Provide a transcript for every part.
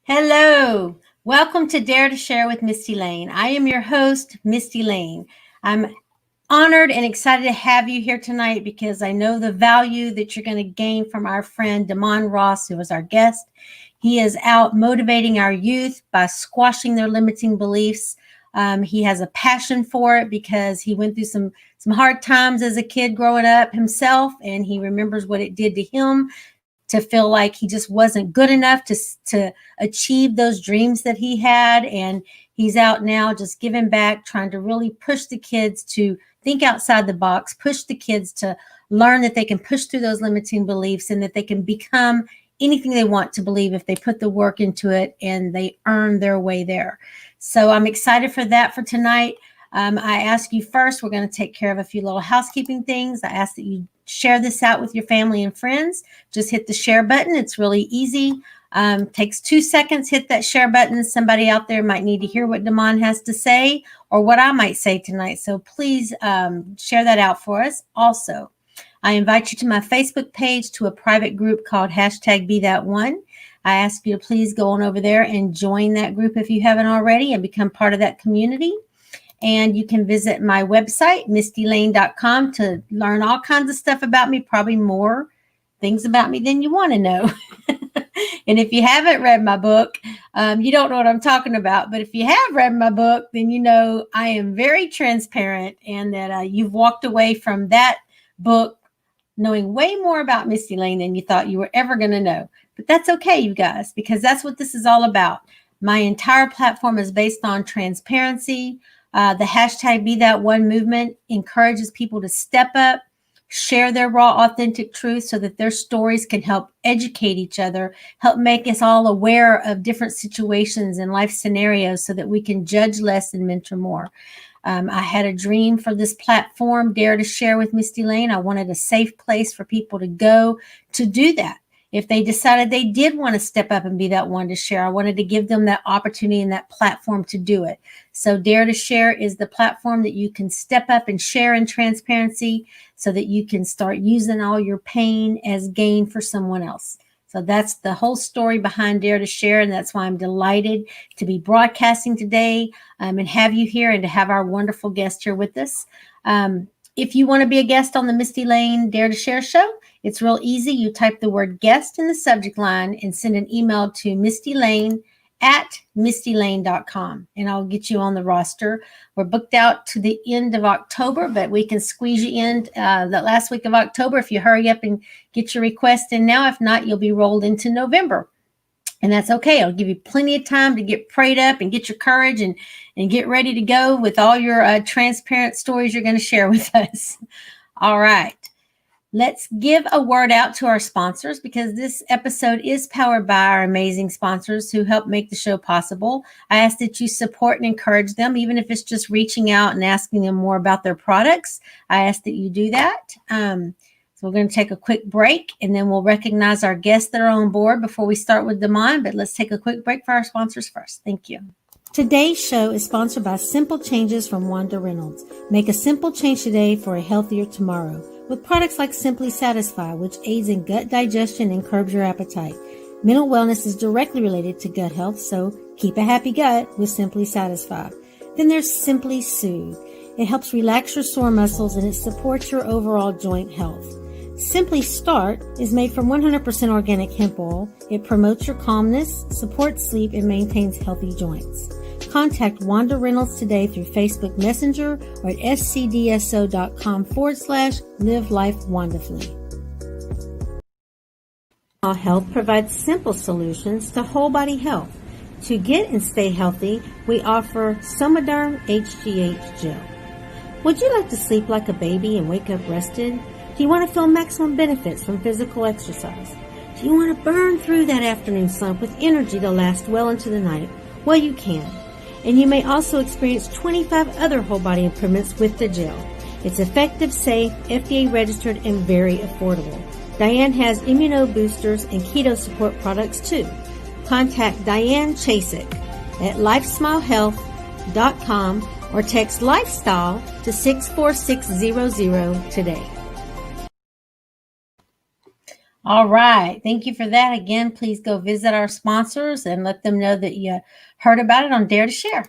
Hello, welcome to Dare to Share with Mistie Layne. I am your host, Mistie Layne. I'm honored and excited to have you here tonight because I know the value that you're going to gain from our friend Damon Ross, who is our guest. He is out motivating our youth by squashing their limiting beliefs. He has a passion for it because he went through some hard times as a kid growing up himself, and he remembers what it did to him to feel like he just wasn't good enough to achieve those dreams that he had. And he's out now just giving back, trying to really push the kids to think outside the box, push the kids to learn that they can push through those limiting beliefs and that they can become anything they want to believe if they put the work into it and they earn their way there. So I'm excited for that for tonight. I ask you first, we're going to take care of a few little housekeeping things. I ask that you share this out with your family and friends. Just hit the share button. It's really easy. Takes 2 seconds. Hit that share button. Somebody out there might need to hear what Damon has to say or what I might say tonight. So please share that out for us. Also, I invite you to my Facebook page, to a private group called #BeThatOne. I ask you to please go on over there and join that group if you haven't already and become part of that community. And you can visit my website, mistielayne.com, to learn all kinds of stuff about me, probably more things about me than you want to know. And if you haven't read my book, you don't know what I'm talking about. But if you have read my book, then you know I am very transparent and that you've walked away from that book knowing way more about Mistie Layne than you thought you were ever going to know. But that's okay, you guys, because that's what this is all about. My entire platform is based on transparency. The #BeThatOne movement encourages people to step up, share their raw, authentic truth so that their stories can help educate each other, help make us all aware of different situations and life scenarios so that we can judge less and mentor more. I had a dream for this platform, Dare to Share with Mistie Layne. I wanted a safe place for people to go to do that. If they decided they did want to step up and be that one to share, I wanted to give them that opportunity and that platform to do it. So Dare to Share is the platform that you can step up and share in transparency so that you can start using all your pain as gain for someone else. So that's the whole story behind Dare to Share, and that's why I'm delighted to be broadcasting today and have you here and to have our wonderful guest here with us. If you want to be a guest on the Mistie Layne Dare to Share show, it's real easy. You type the word guest in the subject line and send an email to mistielayne@mistielayne.com, and I'll get you on the roster. We're booked out to the end of October, but we can squeeze you in the last week of October if you hurry up and get your request in now. If not, you'll be rolled into November. And that's okay. I'll give you plenty of time to get prayed up and get your courage and get ready to go with all your transparent stories you're going to share with us. All right. Let's give a word out to our sponsors because this episode is powered by our amazing sponsors who help make the show possible. I ask that you support and encourage them, even if it's just reaching out and asking them more about their products. I ask that you do that. So we're going to take a quick break and then we'll recognize our guests that are on board before we start with Damon. But let's take a quick break for our sponsors first. Thank you. Today's show is sponsored by Simple Changes from Wanda Reynolds. Make a simple change today for a healthier tomorrow with products like Simply Satisfy, which aids in gut digestion and curbs your appetite. Mental wellness is directly related to gut health, so keep a happy gut with Simply Satisfy. Then there's Simply Soothe. It helps relax your sore muscles and it supports your overall joint health. Simply Start is made from 100% organic hemp oil. It promotes your calmness, supports sleep, and maintains healthy joints. Contact Wanda Reynolds today through Facebook Messenger or at scdso.com/live life wonderfully. Health provides simple solutions to whole body health. To get and stay healthy, we offer Somaderm HGH Gel. Would you like to sleep like a baby and wake up rested? Do you want to feel maximum benefits from physical exercise? Do you want to burn through that afternoon slump with energy to last well into the night? Well, you can. And you may also experience 25 other whole body improvements with the gel. It's effective, safe, FDA registered, and very affordable. Diane has immuno boosters and keto support products too. Contact Diane Chasik at lifesmilehealth.com or text lifestyle to 64600 today. All right. Thank you for that. Again, please go visit our sponsors and let them know that you heard about it on Dare to Share.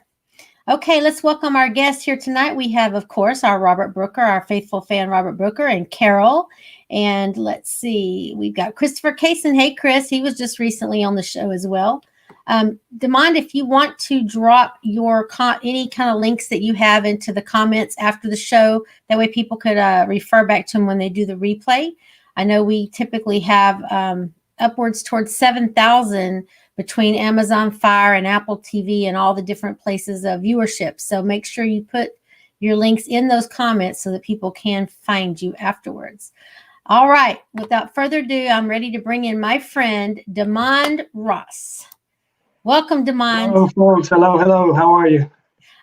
Okay, let's welcome our guests here tonight. We have, of course, our Robert Brooker, our faithful fan, Robert Brooker, and Carol. And let's see, we've got Christopher Kaysen. Hey, Chris, he was just recently on the show as well. Demond, if you want to drop your any kind of links that you have into the comments after the show, that way people could refer back to them when they do the replay. I know we typically have upwards towards 7,000 between Amazon Fire and Apple TV and all the different places of viewership. So make sure you put your links in those comments so that people can find you afterwards. All right. Without further ado, I'm ready to bring in my friend, Demond Ross. Welcome, Demond. Hello, folks. Hello, hello. How are you?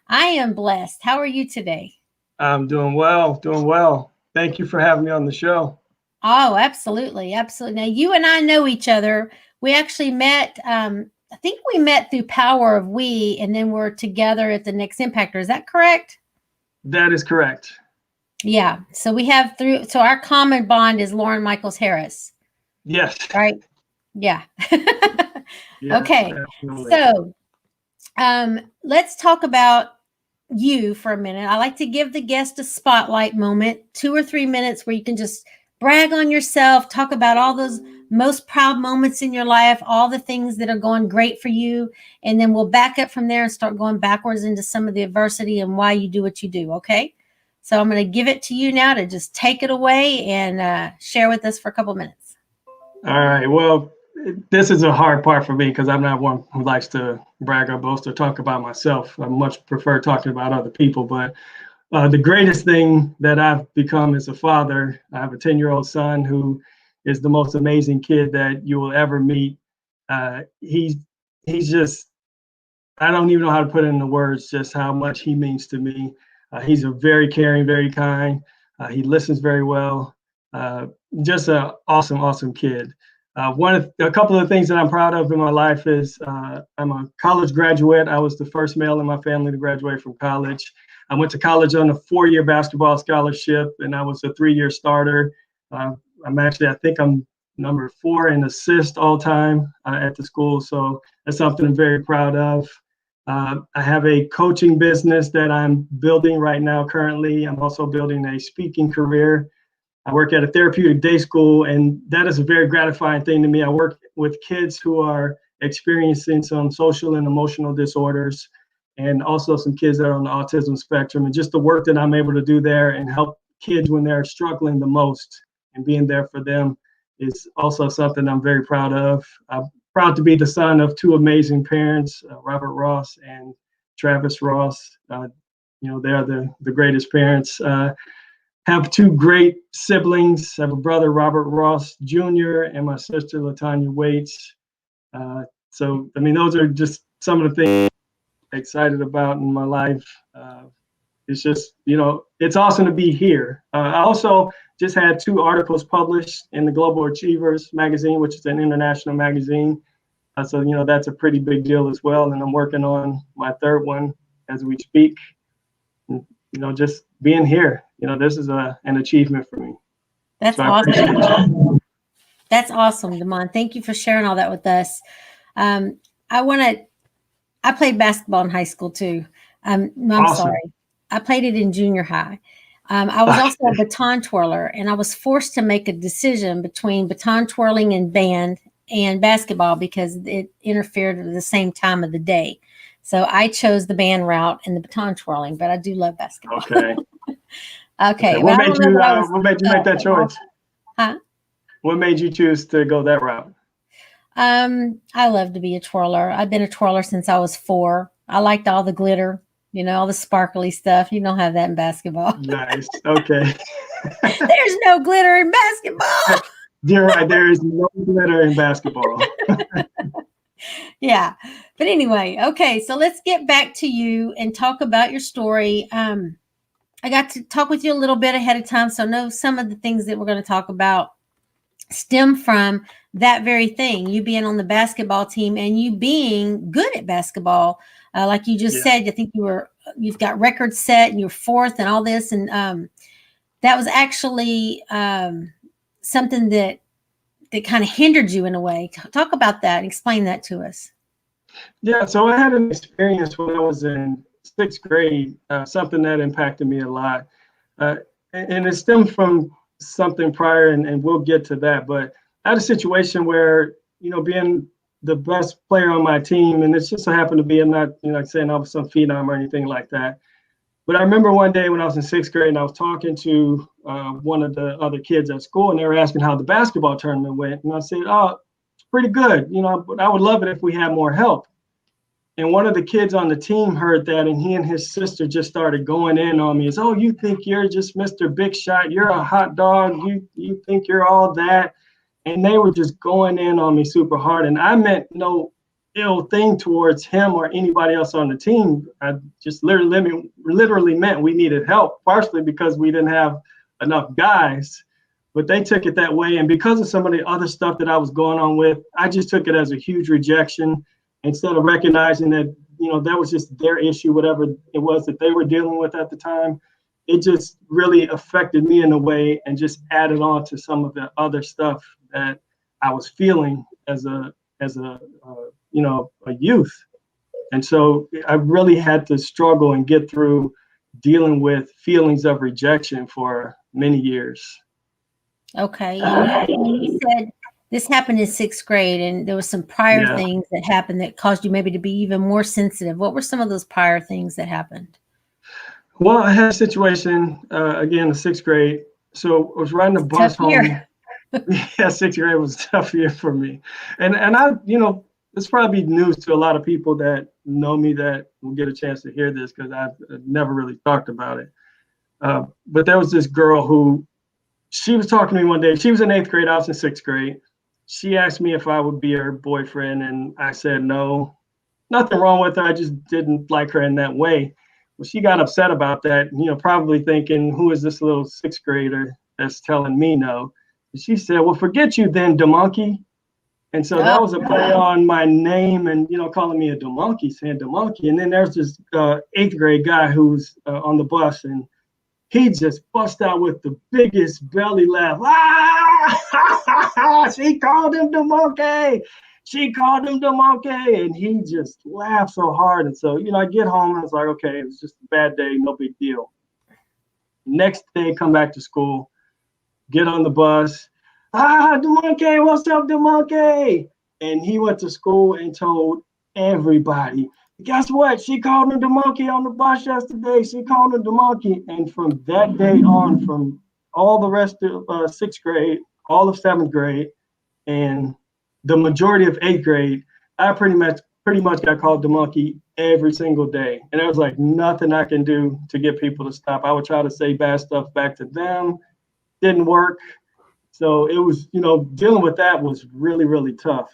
I am blessed. How are you today? I'm doing well, doing well. Thank you for having me on the show. Oh, absolutely. Absolutely. Now, you and I know each other. We actually met, I think we met through Power of We, and then we're together at the Next Impactor. Is that correct? That is correct. Yeah. So we have so our common bond is Lauren Michaels Harris. Yes. Right? Yeah. Yes, okay. absolutely. So let's talk about you for a minute. I like to give the guest a spotlight moment, 2 or 3 minutes where you can just brag on yourself, talk about all those most proud moments in your life, all the things that are going great for you. And then we'll back up from there and start going backwards into some of the adversity and why you do what you do. Okay. So I'm going to give it to you now to just take it away and share with us for a couple minutes. All right. Well, this is a hard part for me because I'm not one who likes to brag or boast or talk about myself. I much prefer talking about other people. But the greatest thing that I've become as a father, I have a 10-year-old son who is the most amazing kid that you will ever meet. He's just, I don't even know how to put it into words just how much he means to me. He's a very caring, very kind. He listens very well. Just an awesome, awesome kid. A couple of things that I'm proud of in my life is I'm a college graduate. I was the first male in my family to graduate from college. I went to college on a 4-year basketball scholarship, and I was a 3-year starter. I think I'm number 4 in assist all time at the school. So that's something I'm very proud of. I have a coaching business that I'm building right now currently. I'm also building a speaking career. I work at a therapeutic day school, and that is a very gratifying thing to me. I work with kids who are experiencing some social and emotional disorders, and also some kids that are on the autism spectrum. And just the work that I'm able to do there and help kids when they're struggling the most and being there for them is also something I'm very proud of. I'm proud to be the son of 2 amazing parents, Robert Ross and Travis Ross. They are the greatest parents. Have 2 great siblings. I have a brother, Robert Ross Jr., and my sister, LaTanya Waits. Those are just some of the things I'm excited about in my life. It's just, it's awesome to be here. I also just had 2 articles published in the Global Achievers magazine, which is an international magazine. So that's a pretty big deal as well. And I'm working on my 3rd one as we speak. And, just being here, this is an achievement for me. That's awesome. That's awesome, Demond. Thank you for sharing all that with us. I played basketball in high school too. I'm Awesome. sorry. I played it in junior high. I was also a baton twirler, and I was forced to make a decision between baton twirling and band and basketball because it interfered with the same time of the day. So I chose the band route and the baton twirling, but I do love basketball. Okay. Okay. What made you make that choice? Huh? What made you choose to go that route? I love to be a twirler. I've been a twirler since I was 4. I liked all the glitter, all the sparkly stuff. You don't have that in basketball. Nice. Okay. There's no glitter in basketball. You're right. There is no glitter in basketball. Yeah. But anyway, okay. So let's get back to you and talk about your story. I got to talk with you a little bit ahead of time, so know some of the things that we're going to talk about stem from that very thing, you being on the basketball team and you being good at basketball. Like you just said, I think you've got records set and you're 4th and all this. And that was actually something that that kind of hindered you in a way. Talk about that. Explain that to us. Yeah, so I had an experience when I was in sixth grade, something that impacted me a lot. Uh, and it stemmed from something prior, and we'll get to that. But I had a situation where, being the best player on my team, and it just so happened to be, I'm not, like saying I was some phenom or anything like that. But I remember one day when I was in sixth grade, and I was talking to one of the other kids at school, and they were asking how the basketball tournament went. And I said, "Oh, it's pretty good. But I would love it if we had more help." And one of the kids on the team heard that, and he and his sister just started going in on me. It's, "Oh, you think you're just Mr. Big Shot? You're a hot dog. You think you're all that?" And they were just going in on me super hard. And I meant no ill thing towards him or anybody else on the team. I just literally meant we needed help, partially because we didn't have enough guys. But they took it that way. And because of some of the other stuff that I was going on with, I just took it as a huge rejection instead of recognizing that, that was just their issue, whatever it was that they were dealing with at the time. It just really affected me in a way and just added on to some of the other stuff that I was feeling as a youth. And so I really had to struggle and get through dealing with feelings of rejection for many years. Okay. And you said this happened in sixth grade, and there was some prior things that happened that caused you maybe to be even more sensitive. What were some of those prior things that happened? Well, I had a situation, again, in sixth grade. So I was riding a bus home. Yeah, sixth grade was a tough year for me. And I, this probably news to a lot of people that know me that will get a chance to hear this, because I've never really talked about it. But there was this girl who, she was talking to me one day. She was in eighth grade. I was in sixth grade. She asked me if I would be her boyfriend, and I said no. Nothing wrong with her. I just didn't like her in that way. Well, she got upset about that, probably thinking, who is this little sixth grader that's telling me no? And she said, "Well, forget you then, DeMonkey." And so that was a play on my name and, calling me a DeMonkey, saying DeMonkey. And then there's this eighth grade guy who's on the bus, and he just bust out with the biggest belly laugh. Ah! She called him DeMonkey. She called him DeMonkey. And he just laughed so hard. And so, I get home and I was like, okay, it was just a bad day, no big deal. Next day, come back to school, get on the bus. Ah, DeMonkey, what's up, DeMonkey? And he went to school and told everybody, guess what? She called him DeMonkey on the bus yesterday. She called him DeMonkey. And from that day on, from all the rest of sixth grade, all of seventh grade, and the majority of eighth grade, I pretty much got called DeMonkey every single day. And there was like nothing I can do to get people to stop. I would try to say bad stuff back to them. Didn't work. So it was, dealing with that was really, really tough.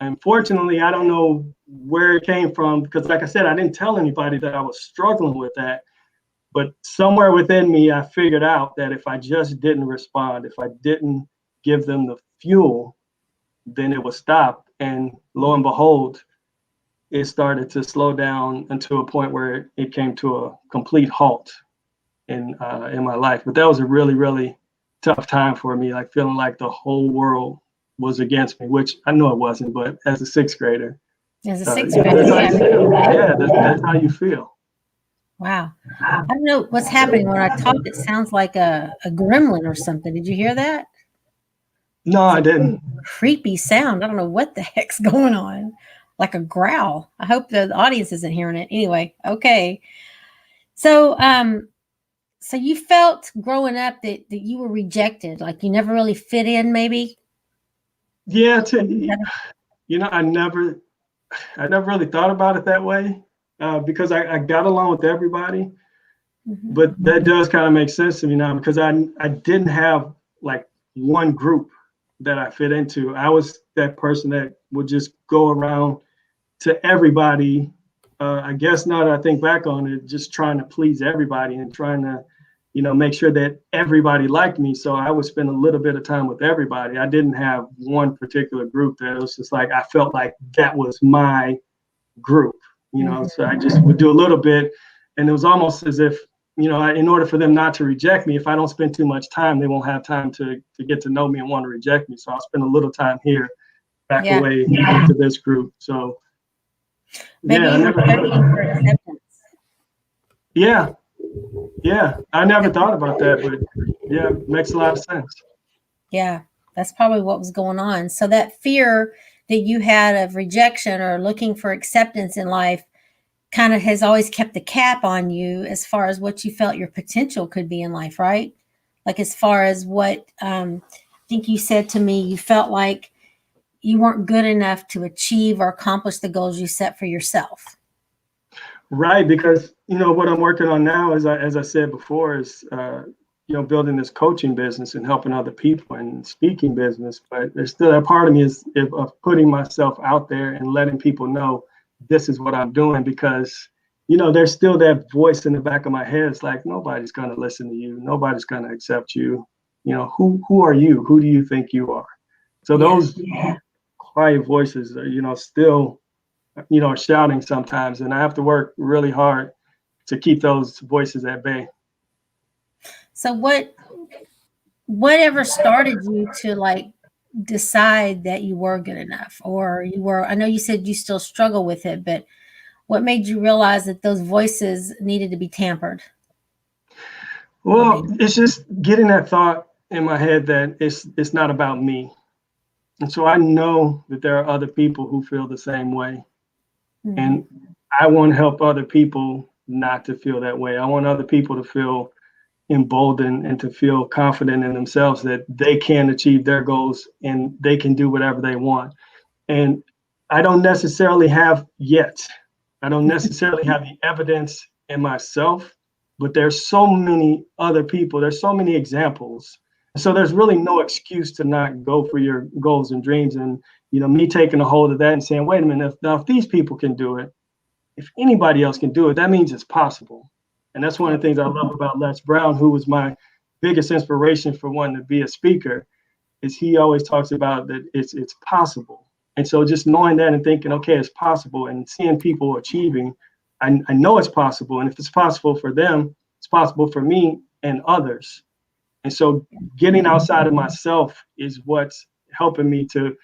Unfortunately, I don't know where it came from, because like I said, I didn't tell anybody that I was struggling with that. But somewhere within me, I figured out that if I just didn't respond, if I didn't give them the fuel, then it would stop. And lo and behold, it started to slow down until a point where it came to a complete halt in my life. But that was a really, really tough time for me, like feeling like the whole world was against me, which I know it wasn't, but as a sixth grader. As a sixth grader, that's how you feel. Wow. I don't know what's happening when I talk. It sounds like a gremlin or something. Did you hear that? No, I didn't. Creepy sound. I don't know what the heck's going on. Like a growl. I hope the audience isn't hearing it. Anyway, okay. So, so you felt growing up that you were rejected, like you never really fit in, maybe? Yeah, I never really thought about it that way, because I got along with everybody. Mm-hmm. But that does kind of make sense to me now, because I didn't have like one group that I fit into. I was that person that would just go around to everybody. I guess now that I think back on it, just trying to please everybody and trying to, make sure that everybody liked me. So I would spend a little bit of time with everybody. I didn't have one particular group that was just like, I felt like that was my group, So I just would do a little bit. And it was almost as if, in order for them not to reject me, if I don't spend too much time, they won't have time to get to know me and want to reject me. So I'll spend a little time here, back Yeah. away into this group. So Maybe yeah, you were searching for acceptance. yeah, I never thought about that, but yeah, it makes a lot of sense. Yeah, that's probably what was going on. So that fear that you had of rejection or looking for acceptance in life kind of has always kept the cap on you as far as what you felt your potential could be in life, right? Like as far as what I think you said to me, you felt like you weren't good enough to achieve or accomplish the goals you set for yourself. Right, because what I'm working on now, as I said before, is building this coaching business and helping other people and speaking business. But there's still a part of me of putting myself out there and letting people know this is what I'm doing, because there's still that voice in the back of my head. It's like, nobody's going to listen to you, nobody's going to accept you. Who are you? Who do you think you are? So Yeah. those quiet voices are still shouting sometimes, and I have to work really hard to keep those voices at bay. So whatever started you to like decide that you were good enough, or you were, I know you said you still struggle with it, but what made you realize that those voices needed to be tampered? Or Well, maybe. it's just getting that thought in my head that it's not about me. And so I know that there are other people who feel the same way. Mhm. And I want to help other people not to feel that way. I want other people to feel emboldened and to feel confident in themselves that they can achieve their goals and they can do whatever they want. And I don't necessarily have yet. I don't necessarily have the evidence in myself, but there's so many other people. There's so many examples. So there's really no excuse to not go for your goals and dreams. And me taking a hold of that and saying, wait a minute, if these people can do it, if anybody else can do it, that means it's possible. And that's one of the things I love about Les Brown, who was my biggest inspiration for wanting to be a speaker, is he always talks about that it's possible. And so just knowing that and thinking, okay, it's possible, and seeing people achieving, I know it's possible. And if it's possible for them, it's possible for me and others. And so getting outside of myself is what's helping me to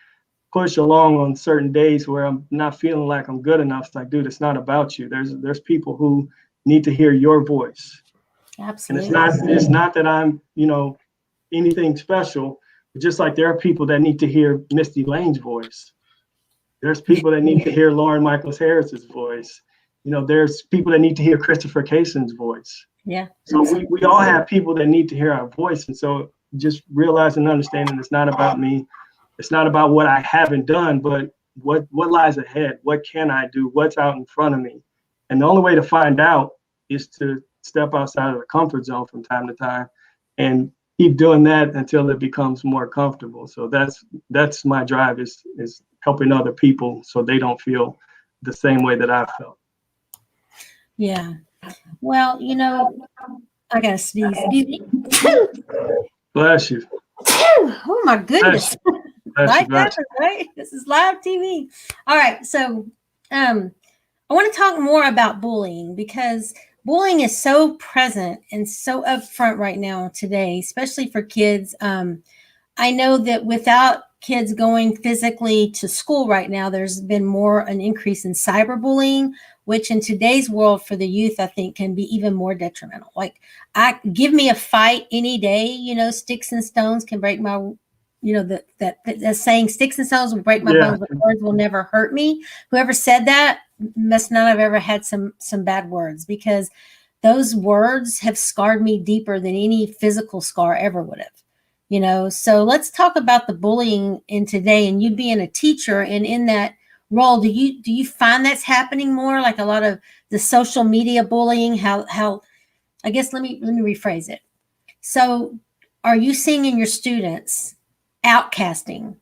push along on certain days where I'm not feeling like I'm good enough. It's like, dude, it's not about you. There's people who need to hear your voice. And it's Absolutely. not that I'm, anything special. Just like there are people that need to hear Mistie Layne's voice. There's people that need to hear Lauren Michaels Harris's voice. There's people that need to hear Christopher Cason's voice. Yeah. So we all have people that need to hear our voice. And so just realizing and understanding it's not about me. It's not about what I haven't done, but what lies ahead. What can I do? What's out in front of me? And the only way to find out is to step outside of the comfort zone from time to time and keep doing that until it becomes more comfortable. So that's my drive, is helping other people so they don't feel the same way that I felt. Yeah. Well, I gotta sneeze. Excuse me. Bless you. Oh my Bless goodness. you. Bless you. Life Bless happens, right? This is live TV. All right. So I want to talk more about bullying, because bullying is so present and so upfront right now today, especially for kids. I know that without kids going physically to school right now, there's been more an increase in cyberbullying, which in today's world for the youth, I think can be even more detrimental. Like, I give me a fight any day, sticks and stones can break my, that saying, sticks and stones will break my you. Yeah. bones, but words will never hurt me. Whoever said that must not have ever had some bad words, because those words have scarred me deeper than any physical scar ever would have. So let's talk about the bullying in today, and you being a teacher and in that role. Do you find that's happening more, like a lot of the social media bullying? How I guess let me rephrase it. So are you seeing in your students outcasting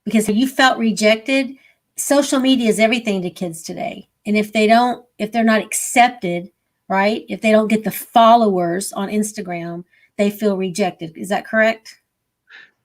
because you felt rejected? Social media is everything to kids today, and if they're not accepted, right, if they don't get the followers on Instagram, they feel rejected. Is that correct?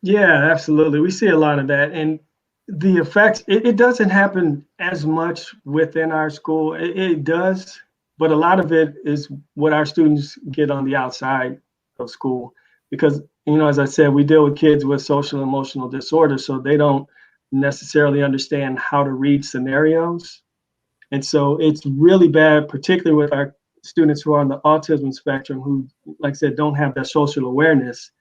Yeah, absolutely. We see a lot of that. And the effects, it doesn't happen as much within our school. It does, but a lot of it is what our students get on the outside of school. Because, as I said, we deal with kids with social and emotional disorders, so they don't necessarily understand how to read scenarios. And so it's really bad, particularly with our students who are on the autism spectrum, who, like I said, don't have that social awareness.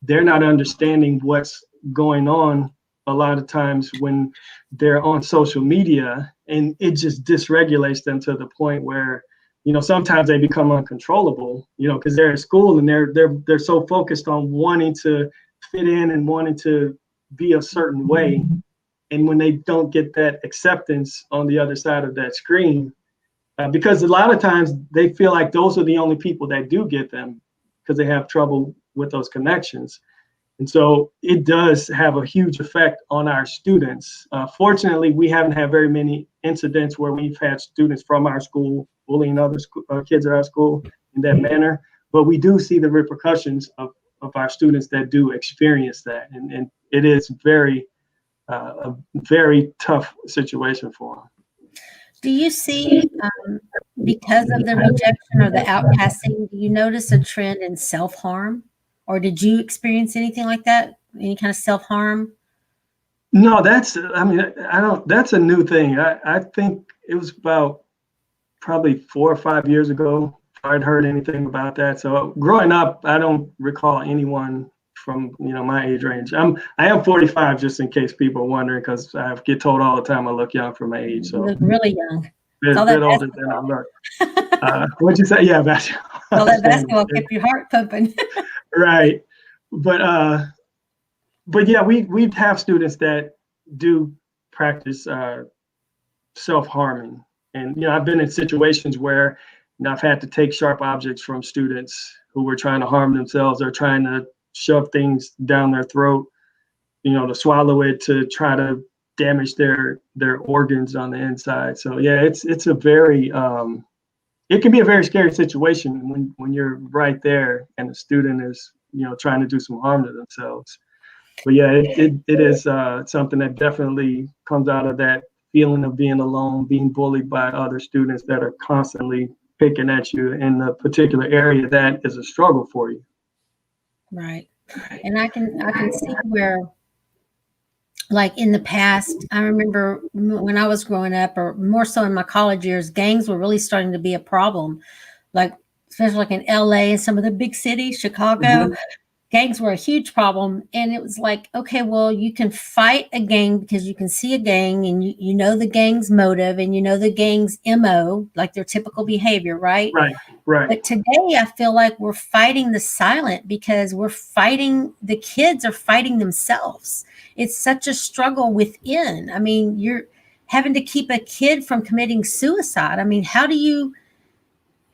They're not understanding what's going on a lot of times when they're on social media, and it just dysregulates them to the point where, sometimes they become uncontrollable, because they're in school and they're so focused on wanting to fit in and wanting to be a certain way. And when they don't get that acceptance on the other side of that screen, because a lot of times they feel like those are the only people that do get them, because they have trouble with those connections. And so it does have a huge effect on our students. Fortunately, we haven't had very many incidents where we've had students from our school bullying other kids at our school in that manner, but we do see the repercussions of our students that do experience that. And it is a very tough situation for them. Do you see, because of the rejection or the outcasting, do you notice a trend in self-harm? Or did you experience anything like that? Any kind of self-harm? No, that's a new thing. I think it was about probably 4 or 5 years ago I'd heard anything about that. So growing up, I don't recall anyone from my age range. I am 45, just in case people are wondering, because I get told all the time I look young for my age. So you look really young. a bit older than I look. What'd you say? Yeah, basketball. All that basketball kept your heart pumping. Right. But yeah, we have students that do practice self-harming. And I've been in situations where I've had to take sharp objects from students who were trying to harm themselves or trying to shove things down their throat, to swallow it, to try to damage their organs on the inside. So yeah, it's a very it can be a very scary situation when you're right there and the student is trying to do some harm to themselves. But yeah, it is something that definitely comes out of that feeling of being alone, being bullied by other students that are constantly picking at you in a particular area that is a struggle for you. Right. And I can see where, like in the past, I remember when I was growing up, or more so in my college years, gangs were really starting to be a problem. Like, especially like in LA and some of the big cities, Chicago, Mm-hmm. gangs were a huge problem. And it was like, okay, well, you can fight a gang because you can see a gang and you know the gang's motive and you know the gang's MO, like their typical behavior, right? Right. But today I feel like we're fighting the silent, because the kids are fighting themselves. It's such a struggle within. I mean, you're having to keep a kid from committing suicide. I mean,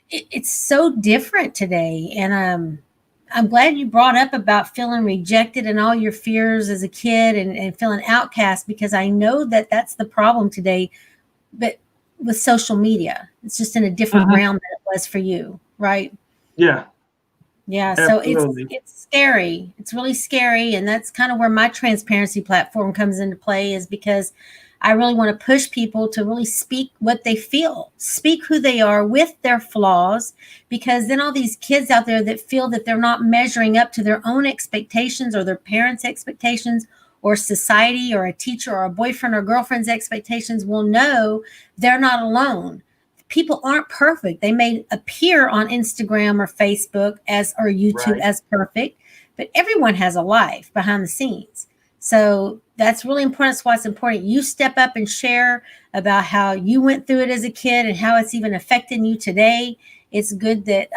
it's so different today. And I'm glad you brought up about feeling rejected and all your fears as a kid and feeling outcast, because I know that that's the problem today. But with social media, it's just in a different realm than it was for you, right? Yeah. Yeah. So Absolutely. it's scary. It's really scary. And that's kind of where my transparency platform comes into play, is because I really want to push people to really speak what they feel, speak who they are with their flaws, because then all these kids out there that feel that they're not measuring up to their own expectations or their parents' expectations or society or a teacher or a boyfriend or girlfriend's expectations will know they're not alone. People aren't perfect. They may appear on Instagram or Facebook or YouTube as perfect, but everyone has a life behind the scenes. So that's really important. That's why it's important you step up and share about how you went through it as a kid and how it's even affecting you today. It's good that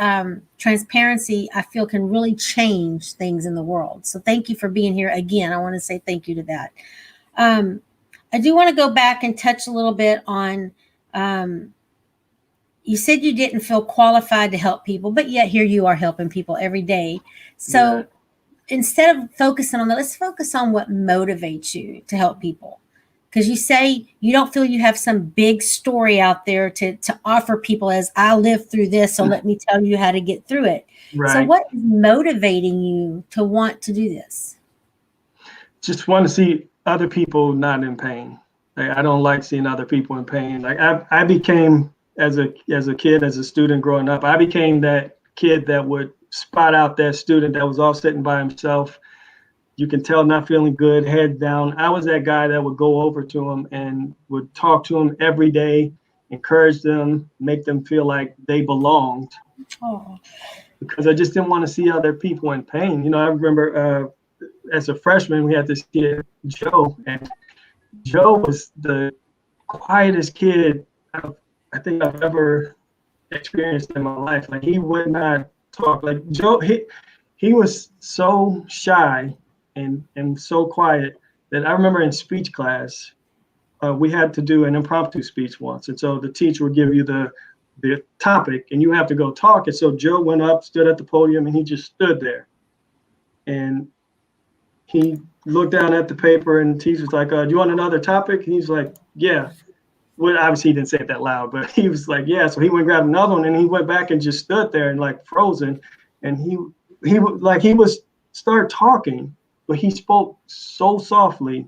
transparency, I feel, can really change things in the world. So thank you for being here again. I want to say thank you to that. I do want to go back and touch a little bit on, you said you didn't feel qualified to help people, but yet here you are helping people every day. So instead of focusing on that, let's focus on what motivates you to help people. Because you say you don't feel you have some big story out there to offer people as I lived through this, so let me tell you how to get through it. Right. So what is motivating you to want to do this? Just want to see other people not in pain. Like, I don't like seeing other people in pain. Like I became as a kid, as a student growing up. I became that kid that would spot out that student that was all sitting by himself. You can tell not feeling good, head down. I was that guy that would go over to him and would talk to him every day, encourage them, make them feel like they belonged. Oh. Because I just didn't want to see other people in pain. You know, I remember as a freshman, we had this kid, Joe, and Joe was the quietest kid I think I've ever experienced in my life. Like, he would not talk. Like, Joe, he was so shy and so quiet that I remember in speech class, we had to do an impromptu speech once. And so the teacher would give you the topic and you have to go talk. And so Joe went up, stood at the podium, and he just stood there. And he looked down at the paper, and the teacher's like, do you want another topic? And he's like, yeah. Well, obviously he didn't say it that loud, but he was like, yeah. So he went and grabbed another one, and he went back and just stood there and like frozen. And he was start talking, but he spoke so softly,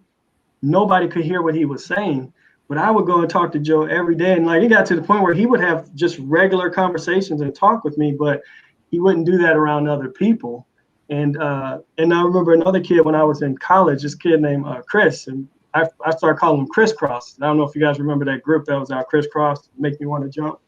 nobody could hear what he was saying. But I would go and talk to Joe every day, and like, it got to the point where he would have just regular conversations and talk with me, but he wouldn't do that around other people. And I remember another kid when I was in college, this kid named Chris, and I started calling him Crisscross. I don't know if you guys remember that group that was out, Crisscross, Make Me Want to Jump.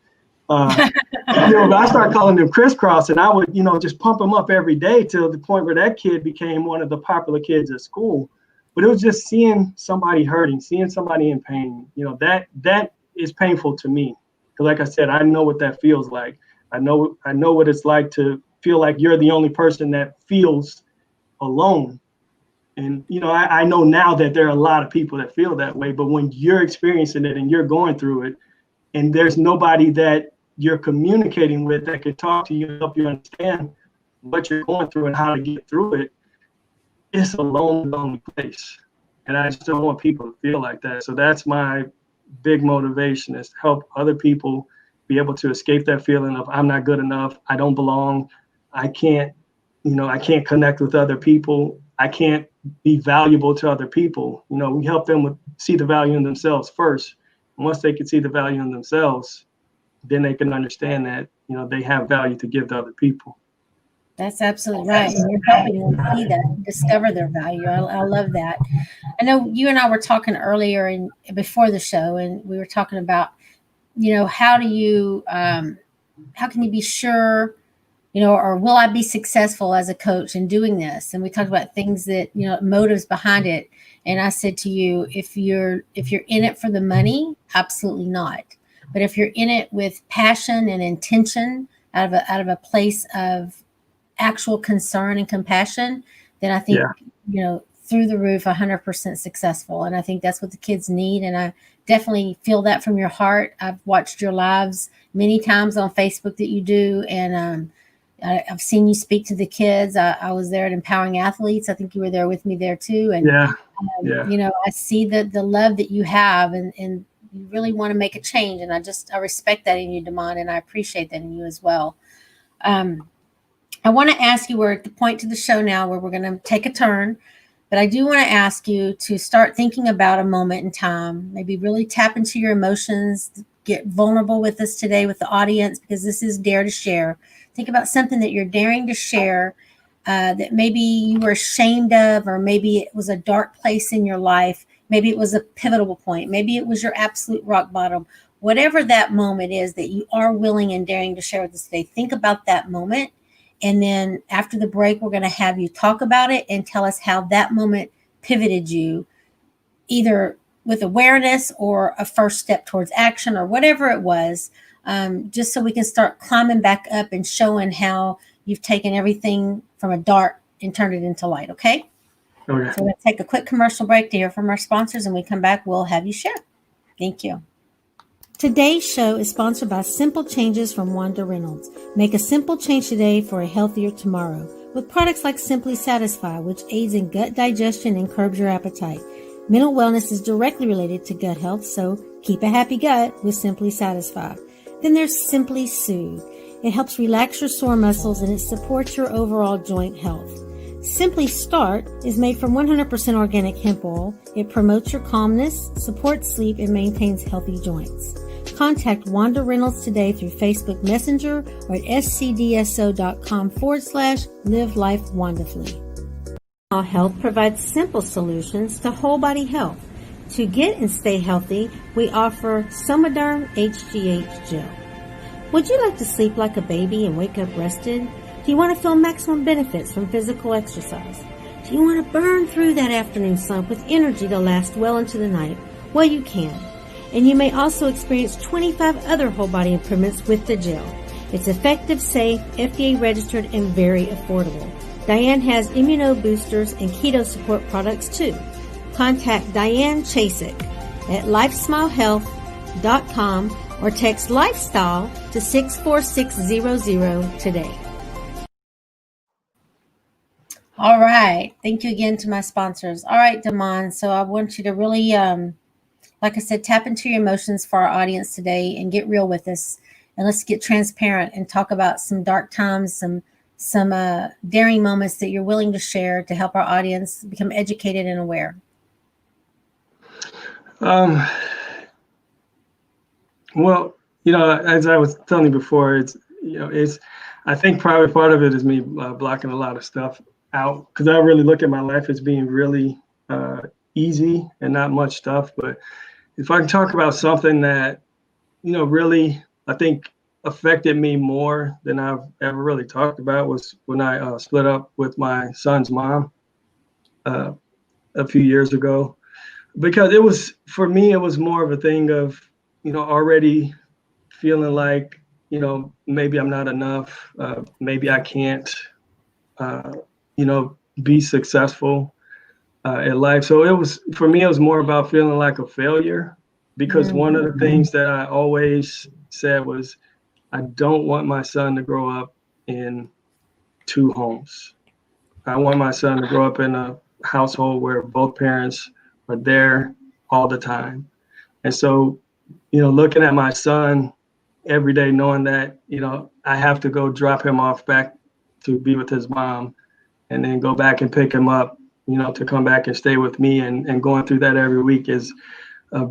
But I started calling him Crisscross, and I would, just pump him up every day till the point where that kid became one of the popular kids at school. But it was just seeing somebody hurting, seeing somebody in pain. That is painful to me. Because like I said, I know what that feels like. I know what it's like to feel like you're the only person that feels alone. And, I know now that there are a lot of people that feel that way. But when you're experiencing it and you're going through it, and there's nobody that you're communicating with that can talk to you and help you understand what you're going through and how to get through it, it's a lonely place. And I just don't want people to feel like that. So that's my big motivation, is to help other people be able to escape that feeling of I'm not good enough, I don't belong, I can't connect with other people, I can't be valuable to other people. We help them see the value in themselves first. And once they can see the value in themselves, then they can understand that, they have value to give to other people. That's absolutely right. And you're helping them see that, discover their value. I love that. I know you and I were talking earlier and before the show, and we were talking about, how can you be sure, or will I be successful as a coach in doing this? And we talked about things that, motives behind it. And I said to you, if you're in it for the money, absolutely not. But if you're in it with passion and intention, out of a place of actual concern and compassion, then I think, through the roof, 100% successful. And I think that's what the kids need. And I definitely feel that from your heart. I've watched your lives many times on Facebook that you do. And I've seen you speak to the kids. I was there at Empowering Athletes. I think you were there with me there too. And, I see the love that you have and you really want to make a change. And I respect that in you, Damon, and I appreciate that in you as well. I want to ask you, we're at the point to the show now where we're going to take a turn, but I do want to ask you to start thinking about a moment in time, maybe really tap into your emotions, get vulnerable with us today with the audience, because this is Dare to Share. Think about something that you're daring to share that maybe you were ashamed of, or maybe it was a dark place in your life. Maybe it was a pivotal point. Maybe it was your absolute rock bottom. Whatever that moment is that you are willing and daring to share with us today, think about that moment. And then after the break, we're going to have you talk about it and tell us how that moment pivoted you, either with awareness or a first step towards action or whatever it was, just so we can start climbing back up and showing how you've taken everything from a dark and turned it into light. Okay? Okay. So we're going to take a quick commercial break to hear from our sponsors, and when we come back, we'll have you share. Thank you. Today's show is sponsored by Simple Changes from Wanda Reynolds. Make a simple change today for a healthier tomorrow with products like Simply Satisfy, which aids in gut digestion and curbs your appetite. Mental wellness is directly related to gut health, so keep a happy gut with Simply Satisfy. Then there's Simply Soothe. It helps relax your sore muscles and it supports your overall joint health. Simply Start is made from 100% organic hemp oil. It promotes your calmness, supports sleep, and maintains healthy joints. Contact Wanda Reynolds today through Facebook Messenger or at scdso.com/live life wonderfully. Health provides simple solutions to whole body health. To get and stay healthy, we offer Somaderm HGH Gel. Would you like to sleep like a baby and wake up rested? Do you want to feel maximum benefits from physical exercise? Do you want to burn through that afternoon slump with energy to last well into the night? Well, you can. And you may also experience 25 other whole body improvements with the gel. It's effective, safe, FDA registered, and very affordable. Diane has immuno boosters and keto support products too. Contact Diane Chasik at lifesmilehealth.com or text lifestyle to 64600 today. All right. Thank you again to my sponsors. All right, Damon. So I want you to really, like I said, tap into your emotions for our audience today and get real with us. And let's get transparent and talk about some dark times, some daring moments that you're willing to share to help our audience become educated and aware. Well, as I was telling you before, I think probably part of it is me blocking a lot of stuff out, because I really look at my life as being really easy and not much stuff. But if I can talk about something that, really, I think affected me more than I've ever really talked about, was when I split up with my son's mom a few years ago. Because for me, it was more of a thing of, already feeling like, maybe I'm not enough. Maybe I can't, be successful in life. So for me, it was more about feeling like a failure, because one of the things that I always said was, I don't want my son to grow up in two homes. I want my son to grow up in a household where both parents are there all the time. And so, looking at my son every day, knowing that, I have to go drop him off back to be with his mom, and then go back and pick him up, to come back and stay with me, and going through that every week it's a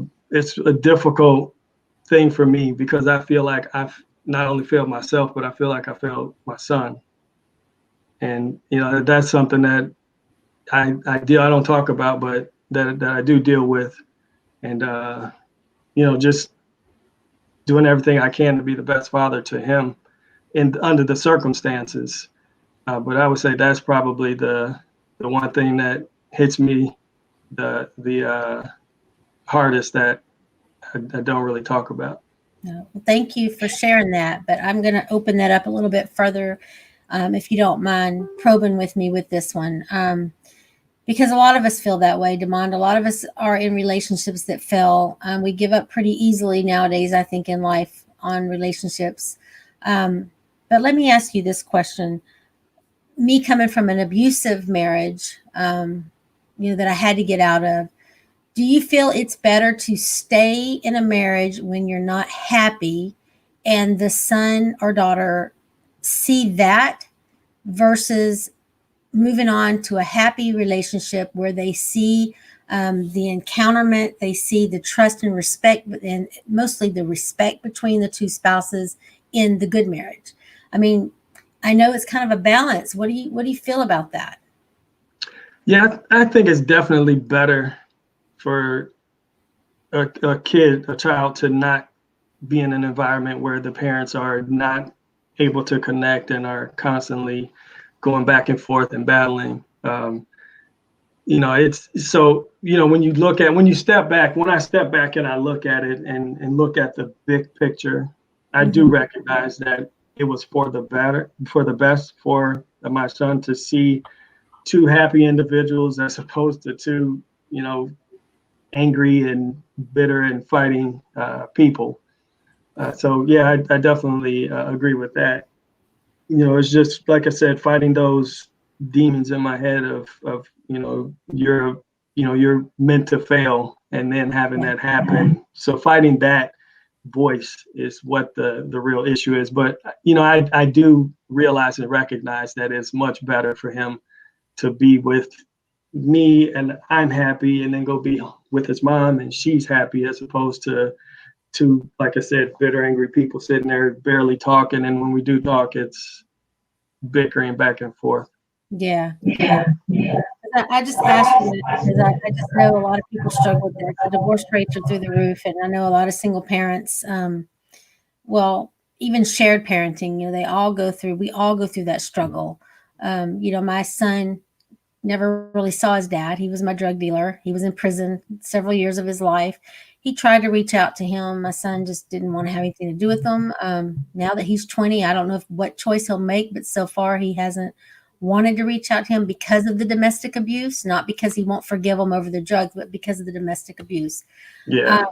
difficult thing for me, because I feel like I've not only failed myself, but I feel like I failed my son. And, that's something that I don't talk about, but that I do deal with. And, just doing everything I can to be the best father to him under the circumstances. But I would say that's probably the one thing that hits me the hardest, that I don't really talk about. No. Well, thank you for sharing that. But I'm going to open that up a little bit further, if you don't mind probing with me with this one. Because a lot of us feel that way, Demond. A lot of us are in relationships that fail. We give up pretty easily nowadays, I think, in life on relationships. But let me ask you this question. Me coming from an abusive marriage, that I had to get out of, do you feel it's better to stay in a marriage when you're not happy and the son or daughter see that, versus moving on to a happy relationship where they see the encounterment, they see the trust and respect, and mostly the respect between the two spouses in the good marriage? I mean, I know it's kind of a balance. What do you feel about that? Yeah, I think it's definitely better for a child to not be in an environment where the parents are not able to connect and are constantly going back and forth and battling. It's so, when you step back, when I step back and I look at it and look at the big picture, I do recognize that it was for the best for my son to see two happy individuals as opposed to two, angry and bitter and fighting people. So yeah, I definitely agree with that. It's just like I said, fighting those demons in my head of you're meant to fail, and then having that happen. So fighting that voice is what the real issue is. But I do realize and recognize that it's much better for him to be with me and I'm happy, and then go be with his mom and she's happy, as opposed to two, like I said, bitter, angry people sitting there barely talking. And when we do talk, it's bickering back and forth. Yeah, yeah. I just asked you that because I just know a lot of people struggle with that. The divorce rates are through the roof, and I know a lot of single parents. Well, even shared parenting, we all go through that struggle. My son never really saw his dad. He was my drug dealer. He was in prison several years of his life. He tried to reach out to him. My son just didn't want to have anything to do with him. Now that he's 20, I don't know what choice he'll make, but so far he hasn't wanted to reach out to him because of the domestic abuse, not because he won't forgive him over the drugs, but because of the domestic abuse. Yeah.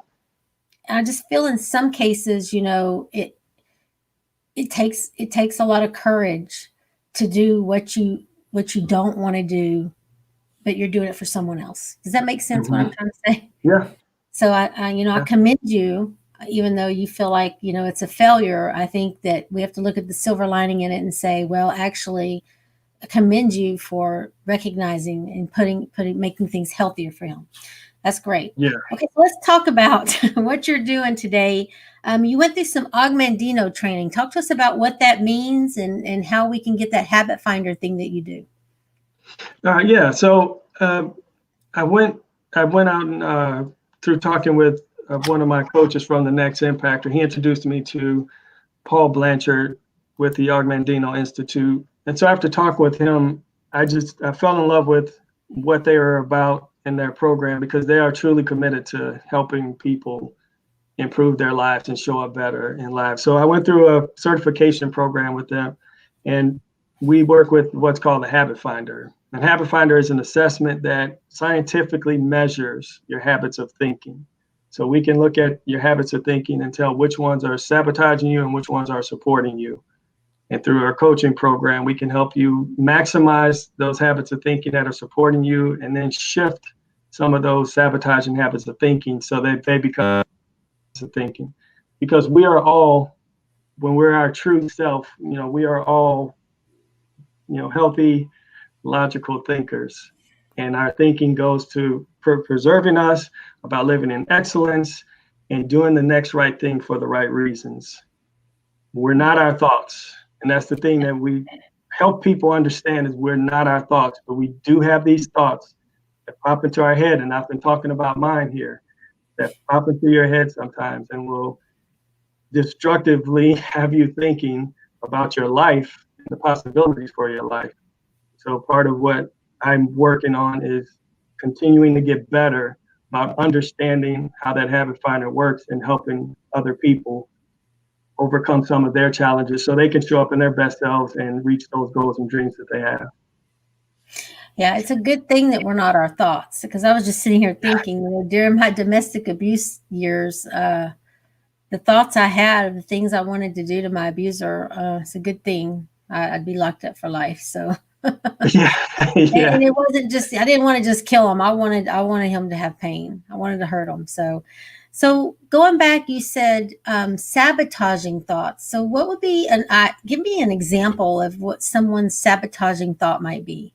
I just feel in some cases, it takes a lot of courage to do what you don't want to do, but you're doing it for someone else. Does that make sense what I'm trying to say? Yeah. So I commend you, even though you feel like, it's a failure. I think that we have to look at the silver lining in it and say, well, actually, I commend you for recognizing and making things healthier for him. That's great. Yeah. Okay, so let's talk about what you're doing today. You went through some Augmentino training. Talk to us about what that means and how we can get that habit finder thing that you do. Yeah. So I went out and through talking with one of my coaches from the Next Impactor, he introduced me to Paul Blanchard with the Augmentino Institute. And so after talking with him, I fell in love with what they are about in their program, because they are truly committed to helping people improve their lives and show up better in life. So I went through a certification program with them, and we work with what's called a habit finder. And habit finder is an assessment that scientifically measures your habits of thinking. So we can look at your habits of thinking and tell which ones are sabotaging you and which ones are supporting you. And through our coaching program, we can help you maximize those habits of thinking that are supporting you, and then shift some of those sabotaging habits of thinking so that they become of thinking. Because we are all, when we're our true self, we are all, healthy, logical thinkers. And our thinking goes to preserving us, about living in excellence, and doing the next right thing for the right reasons. We're not our thoughts. And that's the thing that we help people understand, is we're not our thoughts, but we do have these thoughts that pop into our head. And I've been talking about mine here, that pop into your head sometimes and will destructively have you thinking about your life and the possibilities for your life. So part of what I'm working on is continuing to get better about understanding how that habit finder works and helping other people overcome some of their challenges so they can show up in their best selves and reach those goals and dreams that they have. Yeah, it's a good thing that we're not our thoughts, because I was just sitting here thinking, during my domestic abuse years, the thoughts I had of the things I wanted to do to my abuser, it's a good thing. I'd be locked up for life. So Yeah. Yeah. And it wasn't just, I didn't want to just kill him. I wanted him to have pain. I wanted to hurt him. So going back, you said sabotaging thoughts. So what would be give me an example of what someone's sabotaging thought might be.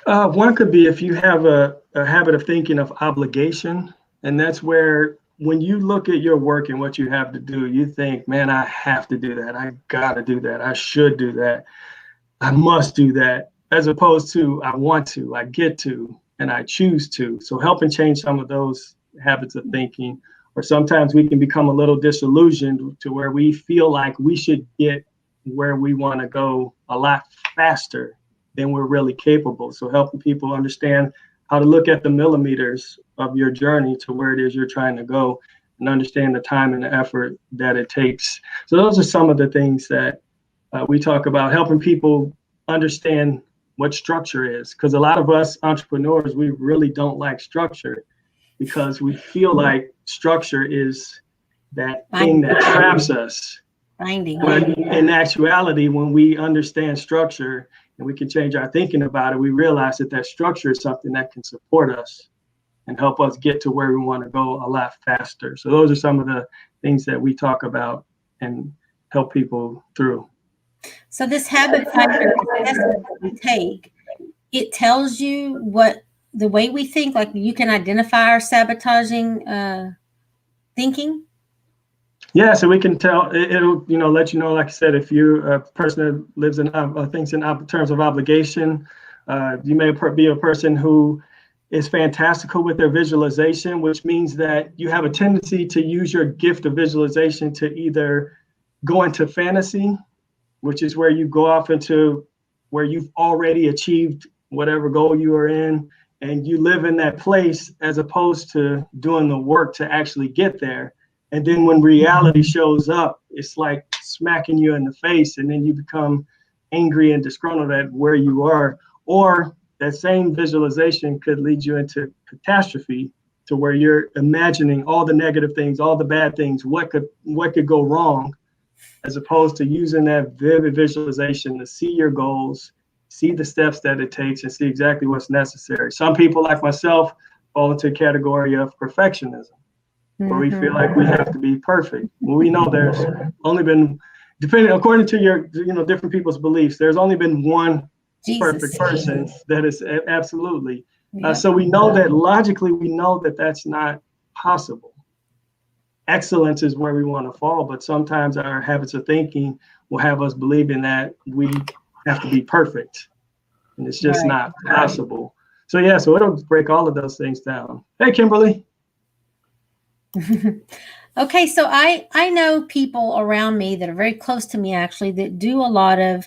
One could be if you have a habit of thinking of obligation, and that's where when you look at your work and what you have to do, you think, man, I have to do that. I got to do that. I should do that. I must do that, as opposed to I want to, I get to, and I choose to. So helping change some of those habits of thinking, or sometimes we can become a little disillusioned to where we feel like we should get where we want to go a lot faster than we're really capable. So helping people understand how to look at the millimeters of your journey to where it is you're trying to go, and understand the time and the effort that it takes. So those are some of the things that we talk about, helping people understand what structure is, because a lot of us entrepreneurs, we really don't like structure, because we feel like structure is that thing that traps us. Finding. But in actuality, when we understand structure and we can change our thinking about it, we realize that that structure is something that can support us and help us get to where we want to go a lot faster. So those are some of the things that we talk about and help people through. So this habit finder assessment that we take, it tells you what the way we think, like you can identify our sabotaging thinking. Yeah, so we can tell it'll let you know, like I said, if you're a person that lives in thinks in terms of obligation. You may be a person who is fantastical with their visualization, which means that you have a tendency to use your gift of visualization to either go into fantasy, which is where you go off into where you've already achieved whatever goal you are in, and you live in that place as opposed to doing the work to actually get there. And then when reality shows up, it's like smacking you in the face, and then you become angry and disgruntled at where you are. Or that same visualization could lead you into catastrophe, to where you're imagining all the negative things, all the bad things, what could go wrong, as opposed to using that vivid visualization to see your goals, see the steps that it takes, and see exactly what's necessary. Some people, like myself, fall into a category of perfectionism, where we feel like we have to be perfect. Well, we know there's only been, according to your, different people's beliefs, there's only been one Jesus. perfect person. That is absolutely. Yep. So we know that logically, we know that that's not possible. Excellence is where we want to fall, but sometimes our habits of thinking will have us believing that we have to be perfect, and it's just not possible. So yeah, so it'll break all of those things down. Hey, Kimberly. Okay, so I know people around me that are very close to me, actually, that do a lot of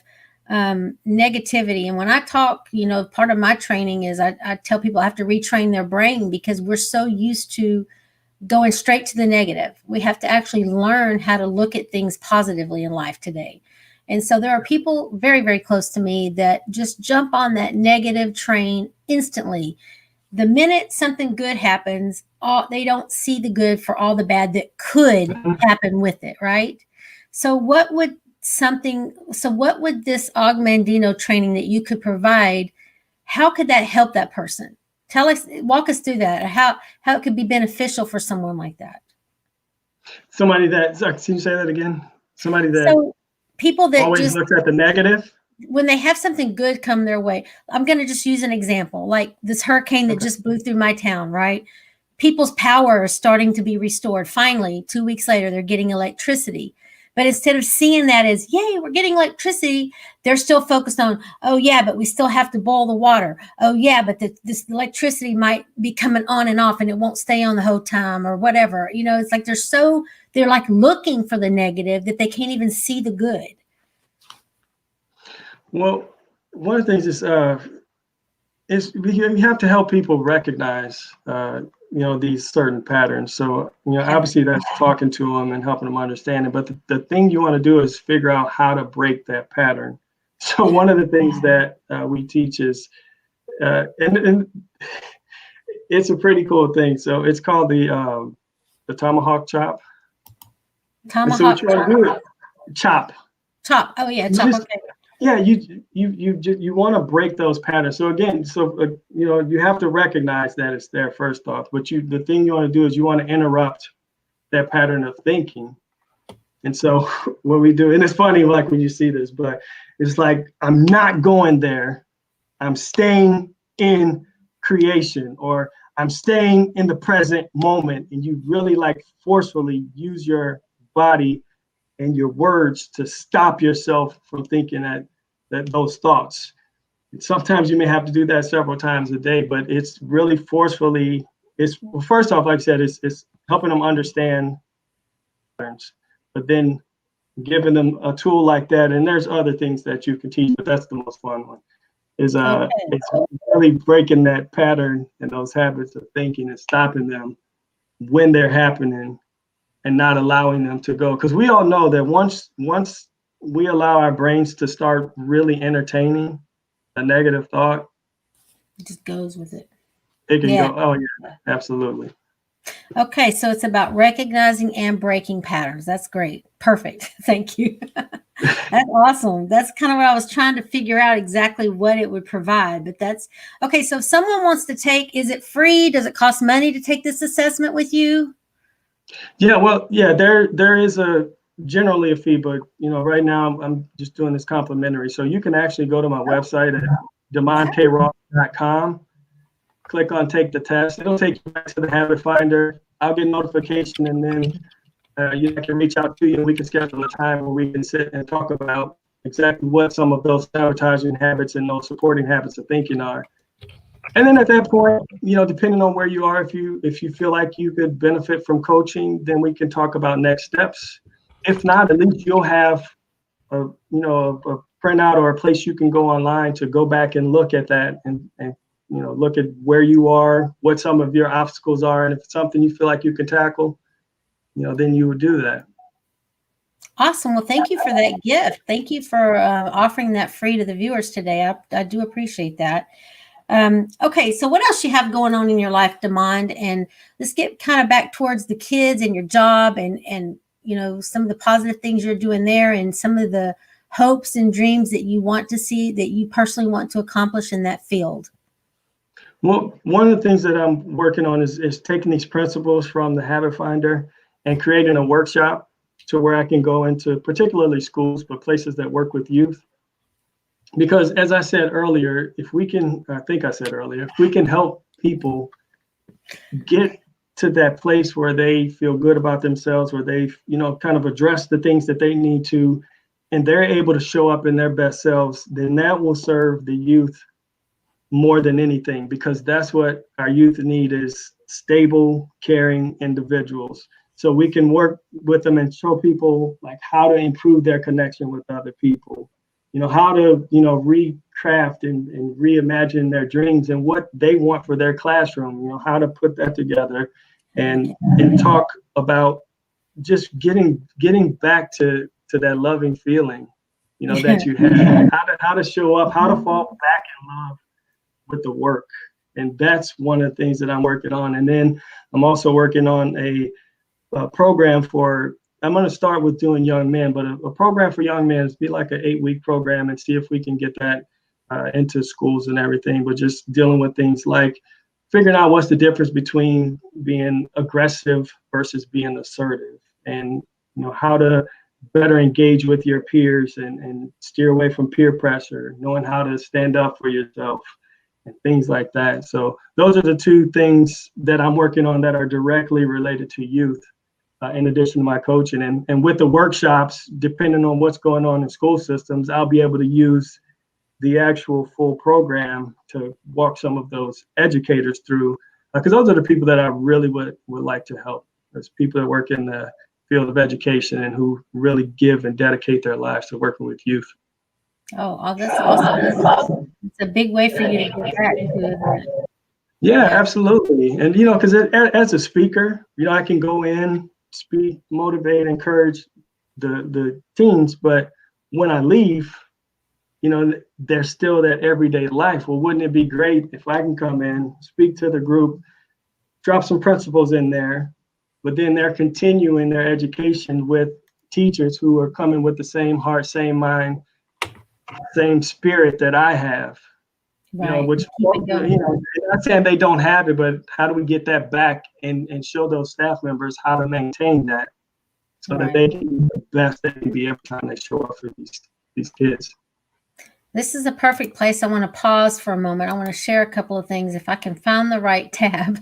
negativity. And when I talk, part of my training is I tell people I have to retrain their brain, because we're so used to going straight to the negative. We have to actually learn how to look at things positively in life today. And so there are people very, very close to me that just jump on that negative train instantly. The minute something good happens, they don't see the good for all the bad that could happen with it, right? So what would this Augmandino training that you could provide, how could that help that person? Walk us through that, how it could be beneficial for someone like that. Somebody that, can you say that again? Somebody that people that always just looks at the negative. When they have something good come their way. I'm going to just use an example, like this hurricane that just blew through my town, right? People's power is starting to be restored. Finally, 2 weeks later, they're getting electricity. But instead of seeing that as, yay, we're getting electricity, they're still focused on, oh, yeah, but we still have to boil the water. Oh, yeah, but this electricity might be coming on and off and it won't stay on the whole time or whatever. It's like they're like looking for the negative that they can't even see the good. Well, one of the things is you have to help people recognize, these certain patterns. So, obviously that's talking to them and helping them understand it. But the thing you want to do is figure out how to break that pattern. So one of the things that we teach is, and it's a pretty cool thing. So it's called the tomahawk chop. Tomahawk. So what you want to do is chop. Chop. Oh yeah, chop. Okay. Yeah, you want to break those patterns. So again, you have to recognize that it's there first off. But the thing you want to do is you want to interrupt that pattern of thinking. And so what we do, and it's funny, like when you see this, but it's like, I'm not going there. I'm staying in creation, or I'm staying in the present moment. And you really like forcefully use your body and your words to stop yourself from thinking that those thoughts. And sometimes you may have to do that several times a day, but it's really forcefully. First off, like I said, it's helping them understand patterns, but then giving them a tool like that. And there's other things that you can teach, but that's the most fun one. It's really breaking that pattern and those habits of thinking and stopping them when they're happening, and not allowing them to go. Because we all know that once we allow our brains to start really entertaining a negative thought, it just goes with it. It can go, oh yeah, absolutely. Okay, so it's about recognizing and breaking patterns. That's great. Perfect. Thank you. That's awesome. That's kind of what I was trying to figure out, exactly what it would provide. But that's okay. So if someone wants to take, is it free? Does it cost money to take this assessment with you? Yeah, well, yeah, there is generally a fee, but right now I'm just doing this complimentary. So you can actually go to my website at demontross.com, click on take the test. It'll take you back to the habit finder. I'll get notification, and then I can reach out to you and we can schedule a time where we can sit and talk about exactly what some of those sabotaging habits and those supporting habits of thinking are. And then at that point, depending on where you are, if you feel like you could benefit from coaching, then we can talk about next steps. If not, at least you'll have a printout or a place you can go online to go back and look at that and look at where you are, what some of your obstacles are, and if it's something you feel like you can tackle, then you would do that. Awesome. Well, thank you for that gift. Thank you for offering that free to the viewers today. I do appreciate that. Okay, so what else you have going on in your life, Demond? And let's get kind of back towards the kids and your job and some of the positive things you're doing there and some of the hopes and dreams that you want to see, that you personally want to accomplish in that field. Well, one of the things that I'm working on is taking these principles from the Habit Finder and creating a workshop to where I can go into particularly schools, but places that work with youth. Because as I said earlier, if we can help people get to that place where they feel good about themselves, where they, kind of address the things that they need to, and they're able to show up in their best selves, then that will serve the youth more than anything, because that's what our youth need, is stable, caring individuals. So we can work with them and show people like how to improve their connection with other people, how to, recraft and reimagine their dreams and what they want for their classroom, how to put that together and talk about just getting back to that loving feeling, that you have, how to show up, how to fall back in love with the work. And that's one of the things that I'm working on. And then I'm also working on a program I'm going to start with doing young men, but a program for young men is be like an 8-week program and see if we can get that into schools and everything, but just dealing with things like figuring out what's the difference between being aggressive versus being assertive, and how to better engage with your peers and steer away from peer pressure, knowing how to stand up for yourself and things like that. So those are the two things that I'm working on that are directly related to youth, in addition to my coaching. And with the workshops, depending on what's going on in school systems, I'll be able to use the actual full program to walk some of those educators through, because those are the people that I really would like to help. There's people that work in the field of education and who really give and dedicate their lives to working with youth. Oh, that's awesome. It's a big way for you to get back to it. Yeah, absolutely. And, because as a speaker, I can go in, speak, motivate, encourage the teens, but when I leave, there's still that everyday life. Well, wouldn't it be great if I can come in, speak to the group, drop some principles in there, but then they're continuing their education with teachers who are coming with the same heart, same mind, same spirit that I have. Right. Which, not saying they don't have it, but how do we get that back and show those staff members how to maintain that so that they can be the best they can be every time they show up for these kids. This is a perfect place. I want to pause for a moment. I want to share a couple of things. If I can find the right tab,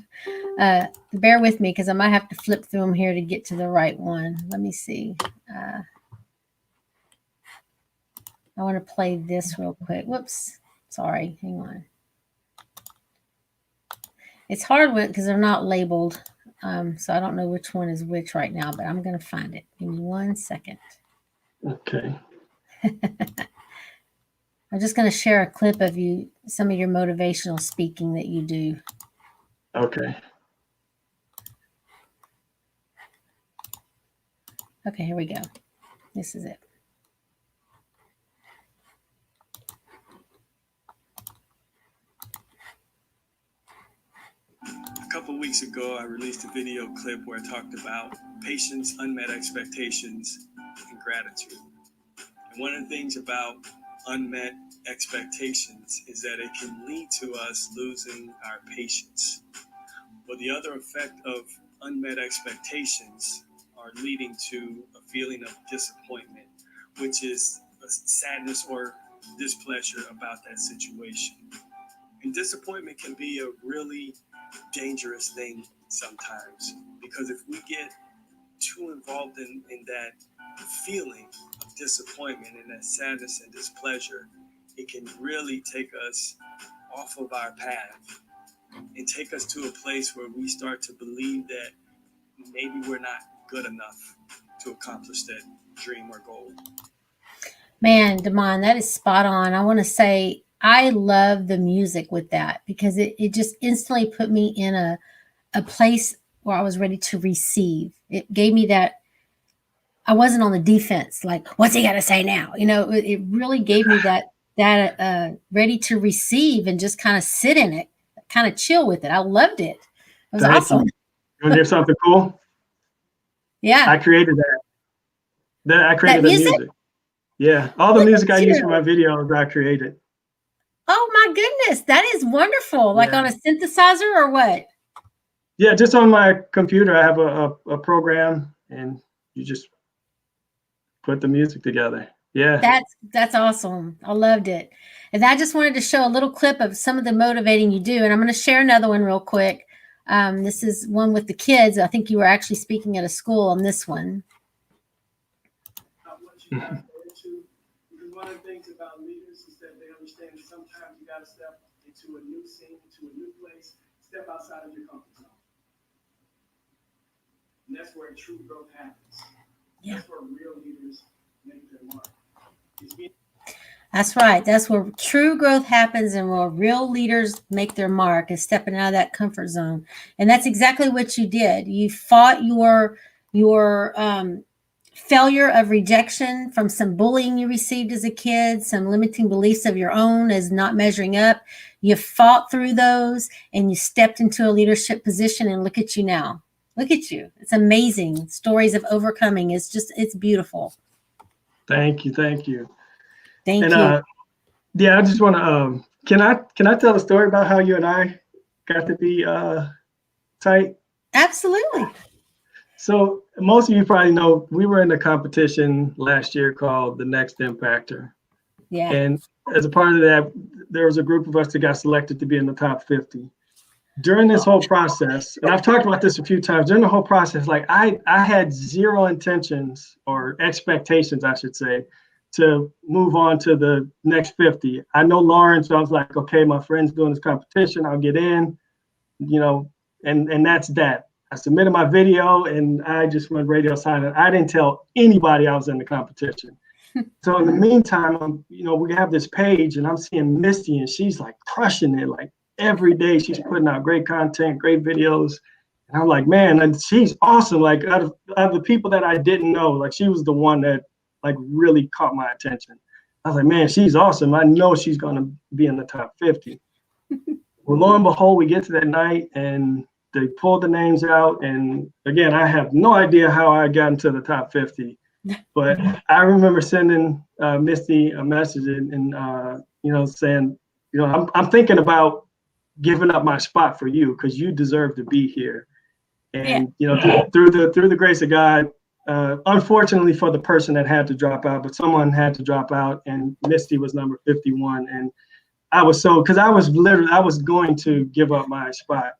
bear with me because I might have to flip through them here to get to the right one. Let me see. I want to play this real quick. Whoops. Sorry. Hang on. It's hard because they're not labeled. So I don't know which one is which right now, but I'm going to find it. Give me 1 second. Okay. I'm just going to share a clip of some of your motivational speaking that you do. Okay. Okay, here we go. This is it. A couple weeks ago, I released a video clip where I talked about patience, unmet expectations, and gratitude. And one of the things about unmet expectations is that it can lead to us losing our patience. But the other effect of unmet expectations are leading to a feeling of disappointment, which is a sadness or displeasure about that situation. And disappointment can be a really dangerous thing sometimes, because if we get too involved in that feeling of disappointment and that sadness and displeasure, it can really take us off of our path and take us to a place where we start to believe that maybe we're not good enough to accomplish that dream or goal. Man, Damon, that is spot on. I want to say I love the music with that because it just instantly put me in a place where I was ready to receive. It gave me that I wasn't on the defense, like, what's he got to say now? It really gave me that ready to receive and just kind of sit in it, kind of chill with it. I loved it. It was awesome. You want to hear something cool? Yeah. I created that. I created the music. Yeah. All the music I use for my videos, I created. Oh my goodness. That is wonderful. Like on a synthesizer or what? Yeah, just on my computer. I have a program and you just put the music together. Yeah. That's awesome. I loved it. And I just wanted to show a little clip of some of the motivating you do. And I'm going to share another one real quick. This is one with the kids. I think you were actually speaking at a school on this one. Mhm. Because one of the things about leaders is that they understand that sometimes you got to step into a new scene, into a new place, step outside of your comfort zone. And that's where true growth happens. Yeah. That's where real leaders make their mark. That's right. That's where true growth happens and where real leaders make their mark is stepping out of that comfort zone. And that's exactly what you did. You fought your failure of rejection from some bullying you received as a kid, some limiting beliefs of your own as not measuring up. You fought through those and you stepped into a leadership position, and look at you now. Look at you. It's amazing. Stories of overcoming. It's beautiful. Thank you. Thank you. Thank you. Yeah, I just want to, can I tell a story about how you and I got to be tight? Absolutely. So most of you probably know we were in a competition last year called the Next Impactor. Yeah. And as a part of that, there was a group of us that got selected to be in the top 50. During this whole process, and I've talked about this a few times, during the whole process, like I had zero intentions or expectations, I should say, to move on to the next 50. I know Lauren, so I was like, okay, my friend's doing this competition, I'll get in, and that's that. I submitted my video and I just went radio silent. I didn't tell anybody I was in the competition. So in the meantime, we have this page and I'm seeing Misty and she's like crushing it. Like every day she's putting out great content, great videos. And I'm like, man, and she's awesome. Like out of the people that I didn't know, like she was the one that like really caught my attention. I was like, man, she's awesome. I know she's going to be in the top 50. Well, lo and behold, we get to that night and they pulled the names out. And again, I have no idea how I got into the top 50. But I remember sending Misty a message and saying, I'm thinking about giving up my spot for you because you deserve to be here. And through the grace of God, unfortunately for the person that had to drop out, but someone had to drop out, and Misty was number 51. And I was because I was going to give up my spot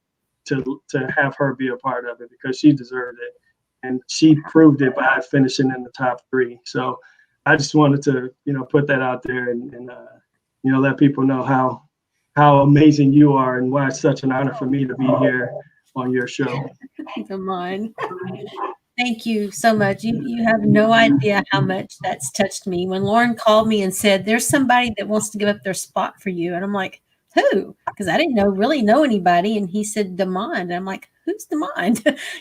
to have her be a part of it because she deserved it. And she proved it by finishing in the top 3. So I just wanted to, put that out there and let people know how amazing you are and why it's such an honor for me to be here on your show. Come on. Thank you so much. You have no idea how much that's touched me. When Lauren called me and said, there's somebody that wants to give up their spot for you. And I'm like, who? Because I didn't really know anybody. And he said, Damon. And I'm like, who's Damon?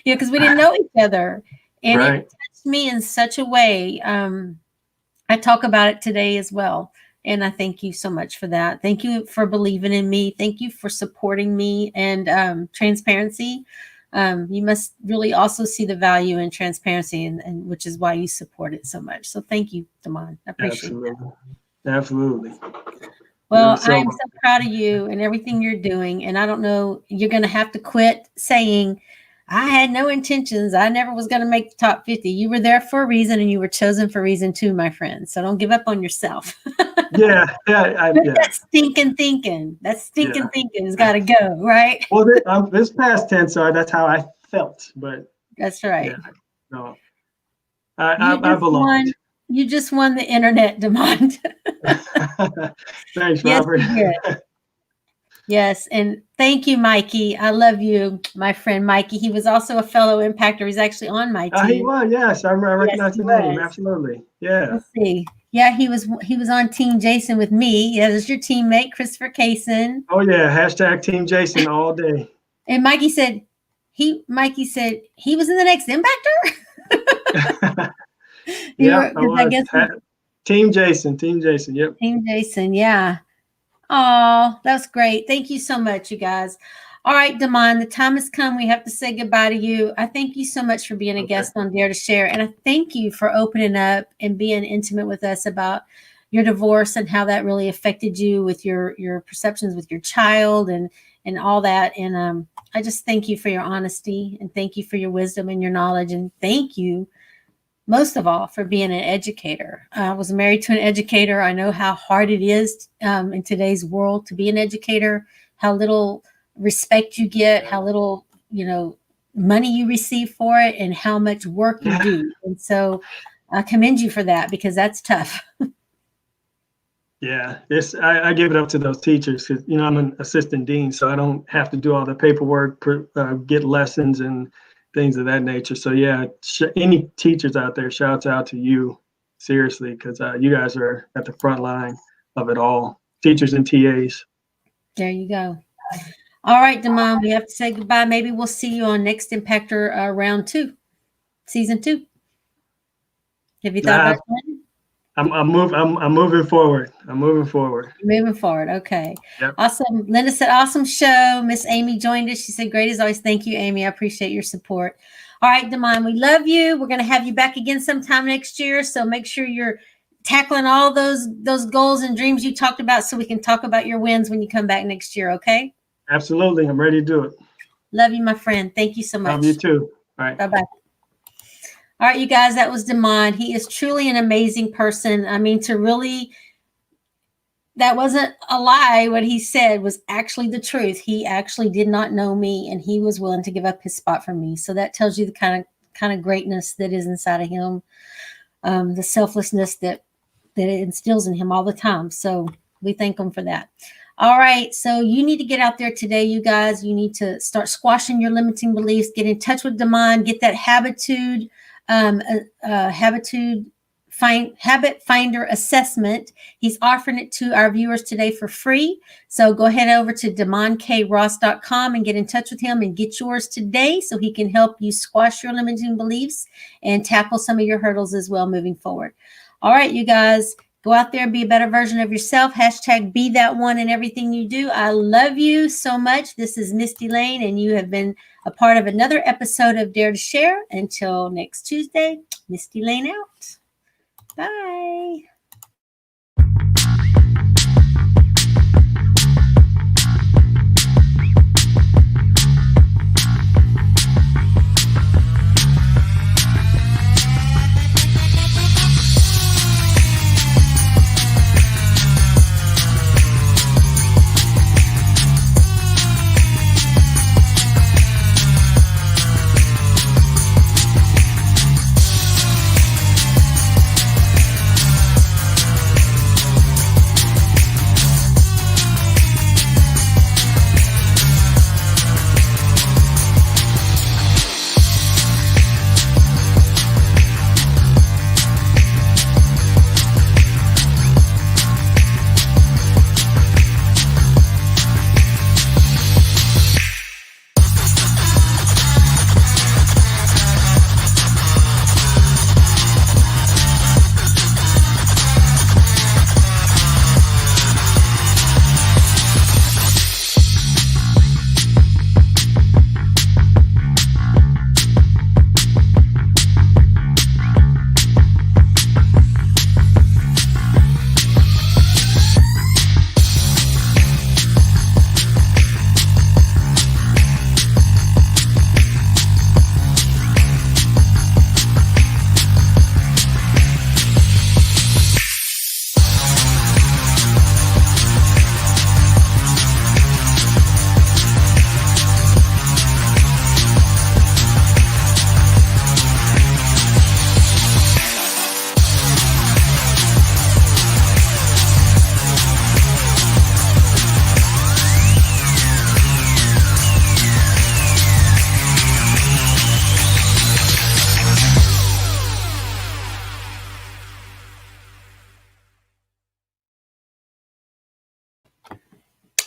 Because we didn't know each other. And Right. It touched me in such a way. I talk about it today as well. And I thank you so much for that. Thank you for believing in me. Thank you for supporting me and transparency. You must really also see the value in transparency, and which is why you support it so much. So thank you, Damon. I appreciate it. Absolutely. Well, I'm so proud of you and everything you're doing. And I don't know, you're going to have to quit saying, I had no intentions. I never was going to make the top 50. You were there for a reason and you were chosen for a reason too, my friend. So don't give up on yourself. That stinking thinking. That stinking thinking has got to go, right? Well, this past tense, that's how I felt. But that's right. So You I just belong. won. You just won the internet, Demond. Thanks, Yes, Robert. you did. Yes, and thank you, Mikey. I love you, my friend Mikey. He was also a fellow impactor. He's actually on my He team. was, yes, I Yes, recognize he the name. was. Absolutely. Yeah. Let's see. Yeah, he was on Team Jason with me. Yeah, there's your teammate, Christopher Kaysen. Oh yeah. Hashtag Team Jason all day. And Mikey said he was in the next impactor. Yeah, I I was. guess Team Jason. Team Jason. Yep. Team Jason. Yeah. Oh, that's great. Thank you so much, you guys. All right, Damon, the time has come. We have to say goodbye to you. I thank you so much for being a Okay. guest on Dare to Share. And I thank you for opening up and being intimate with us about your divorce and how that really affected you with your perceptions with your child and all that. And I just thank you for your honesty and thank you for your wisdom and your knowledge. And thank you most of all for being an educator. I was married to an educator. I know how hard it is in today's world to be an educator, how little respect you get, how little, money you receive for it, and how much work you do. And so I commend you for that because that's tough. Yeah, I give it up to those teachers because I'm an assistant dean, so I don't have to do all the paperwork, get lessons and things of that nature. So yeah, any teachers out there, shouts out to you, seriously, because you guys are at the front line of it all, teachers and TAs. There you go. All right, Damon, we have to say goodbye. Maybe we'll see you on Next Impactor round 2, season 2. Have you thought about that? I'm moving forward. I'm moving forward. Moving forward. Okay. Yep. Awesome. Linda said, awesome show. Miss Amy joined us. She said, great as always. Thank you, Amy. I appreciate your support. All right, Damon, we love you. We're going to have you back again sometime next year. So make sure you're tackling all those goals and dreams you talked about so we can talk about your wins when you come back next year. Okay. Absolutely. I'm ready to do it. Love you, my friend. Thank you so much. Love you too. All right. Bye-bye. All right, you guys, that was Damon. He is truly an amazing person. I mean, that wasn't a lie. What he said was actually the truth. He actually did not know me, and he was willing to give up his spot for me. So that tells you the kind of greatness that is inside of him, the selflessness that it instills in him all the time. So we thank him for that. All right, so you need to get out there today, you guys. You need to start squashing your limiting beliefs. Get in touch with Damon. Get that habitude habit finder assessment. He's offering it to our viewers today for free. So go ahead over to DamonKRoss.com and get in touch with him and get yours today so he can help you squash your limiting beliefs and tackle some of your hurdles as well moving forward. All right, you guys, go out there and be a better version of yourself. Hashtag be that one in everything you do. I love you so much. This is Mistie Layne, and you have been a part of another episode of Dare to Share. Until next Tuesday, Mistie Layne out. Bye.